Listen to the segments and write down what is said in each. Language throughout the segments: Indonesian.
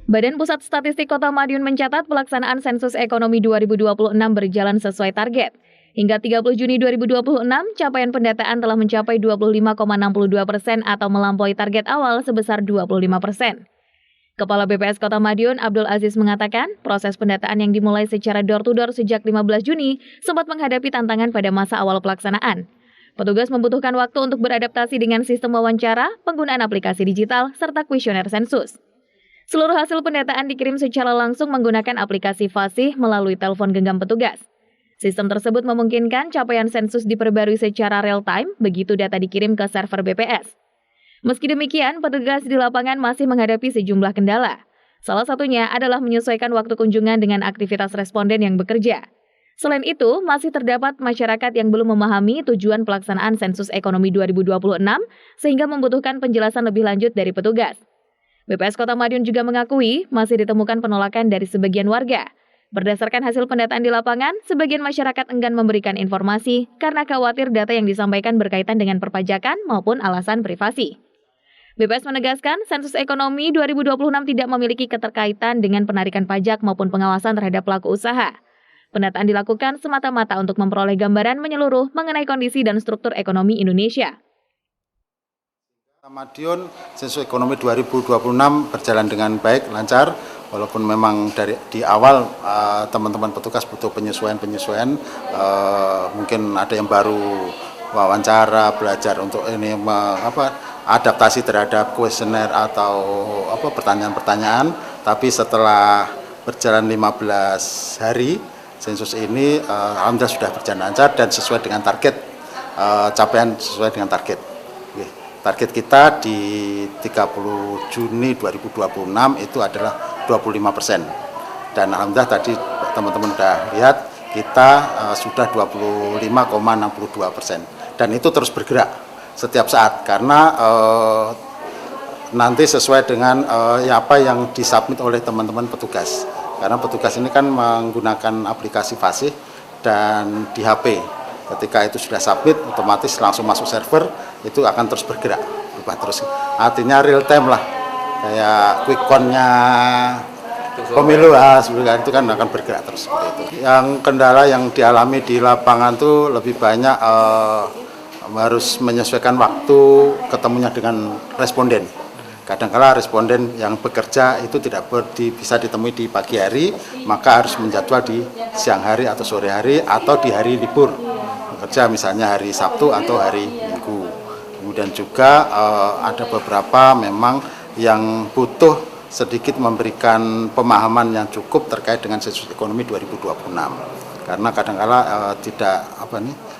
Badan Pusat Statistik Kota Madiun mencatat pelaksanaan sensus ekonomi 2026 berjalan sesuai target. Hingga 30 Juni 2026, capaian pendataan telah mencapai 25,62% atau melampaui target awal sebesar 25%. Kepala BPS Kota Madiun, Abdul Aziz mengatakan, proses pendataan yang dimulai secara door-to-door sejak 15 Juni sempat menghadapi tantangan pada masa awal pelaksanaan. Petugas membutuhkan waktu untuk beradaptasi dengan sistem wawancara, penggunaan aplikasi digital, serta kuesioner sensus. Seluruh hasil pendataan dikirim secara langsung menggunakan aplikasi Fasih melalui telepon genggam petugas. Sistem tersebut memungkinkan capaian sensus diperbarui secara real-time begitu data dikirim ke server BPS. Meski demikian, petugas di lapangan masih menghadapi sejumlah kendala. Salah satunya adalah menyesuaikan waktu kunjungan dengan aktivitas responden yang bekerja. Selain itu, masih terdapat masyarakat yang belum memahami tujuan pelaksanaan sensus ekonomi 2026 sehingga membutuhkan penjelasan lebih lanjut dari petugas. BPS Kota Madiun juga mengakui masih ditemukan penolakan dari sebagian warga. Berdasarkan hasil pendataan di lapangan, sebagian masyarakat enggan memberikan informasi karena khawatir data yang disampaikan berkaitan dengan perpajakan maupun alasan privasi. BPS menegaskan, sensus ekonomi 2026 tidak memiliki keterkaitan dengan penarikan pajak maupun pengawasan terhadap pelaku usaha. Pendataan dilakukan semata-mata untuk memperoleh gambaran menyeluruh mengenai kondisi dan struktur ekonomi Indonesia. Madiun, sensus ekonomi 2026 berjalan dengan baik, lancar, walaupun memang di awal teman-teman petugas butuh penyesuaian, mungkin ada yang baru wawancara, belajar untuk ini adaptasi terhadap kuesioner atau pertanyaan-pertanyaan, tapi setelah berjalan 15 hari, sensus ini alhamdulillah sudah berjalan lancar dan sesuai dengan target, capaian sesuai dengan target. Target kita di 30 Juni 2026 itu adalah 25%. Dan alhamdulillah tadi teman-teman sudah lihat kita sudah 25,62%. Dan itu terus bergerak setiap saat karena nanti sesuai dengan apa yang disubmit oleh teman-teman petugas. Karena petugas ini kan menggunakan aplikasi Fasih dan di HP. Ketika itu sudah submit, otomatis langsung masuk server, itu akan terus bergerak, berubah terus. Artinya real time lah, kayak quick count-nya pemilu, itu kan akan bergerak terus seperti itu. Yang kendala yang dialami di lapangan tuh lebih banyak harus menyesuaikan waktu ketemunya dengan responden. Kadang-kala responden yang bekerja itu tidak bisa ditemui di pagi hari, maka harus menjadwal di siang hari atau sore hari atau di hari libur. Bekerja misalnya hari Sabtu atau hari Minggu. Kemudian juga ada beberapa memang yang butuh sedikit memberikan pemahaman yang cukup terkait dengan sensus ekonomi 2026. Karena kadang-kala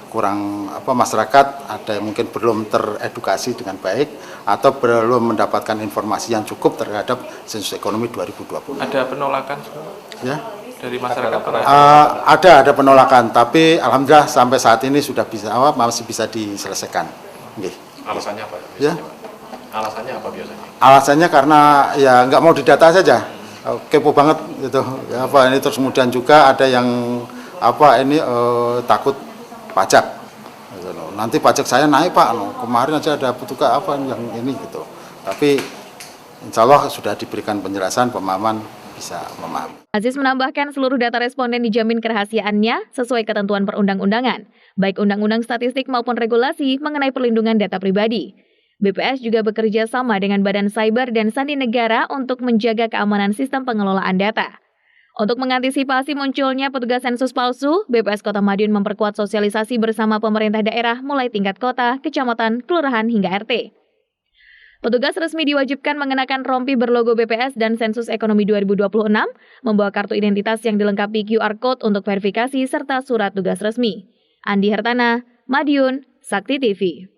kurang masyarakat ada yang mungkin belum teredukasi dengan baik atau belum mendapatkan informasi yang cukup terhadap sensus ekonomi 2026. Ada penolakan? Ya. Dari masyarakat? Ada penolakan, tapi alhamdulillah sampai saat ini sudah masih bisa diselesaikan. Alasannya apa? Ya. Alasannya apa biasanya? Alasannya karena ya nggak mau didata saja, kepo banget gitu. Ini terus kemudian juga ada yang takut pajak. Nanti pajak saya naik Pak, kemarin aja ada petugas yang ini gitu. Tapi insya Allah sudah diberikan penjelasan, pemahaman, bisa memahami. Aziz menambahkan seluruh data responden dijamin kerahasiaannya sesuai ketentuan perundang-undangan, baik undang-undang statistik maupun regulasi mengenai perlindungan data pribadi. BPS juga bekerja sama dengan Badan Cyber dan Sandi Negara untuk menjaga keamanan sistem pengelolaan data. Untuk mengantisipasi munculnya petugas sensus palsu, BPS Kota Madiun memperkuat sosialisasi bersama pemerintah daerah mulai tingkat kota, kecamatan, kelurahan hingga RT. Petugas resmi diwajibkan mengenakan rompi berlogo BPS dan sensus ekonomi 2026, membawa kartu identitas yang dilengkapi QR Code untuk verifikasi serta surat tugas resmi. Andi Hertana, Madiun, Sakti TV.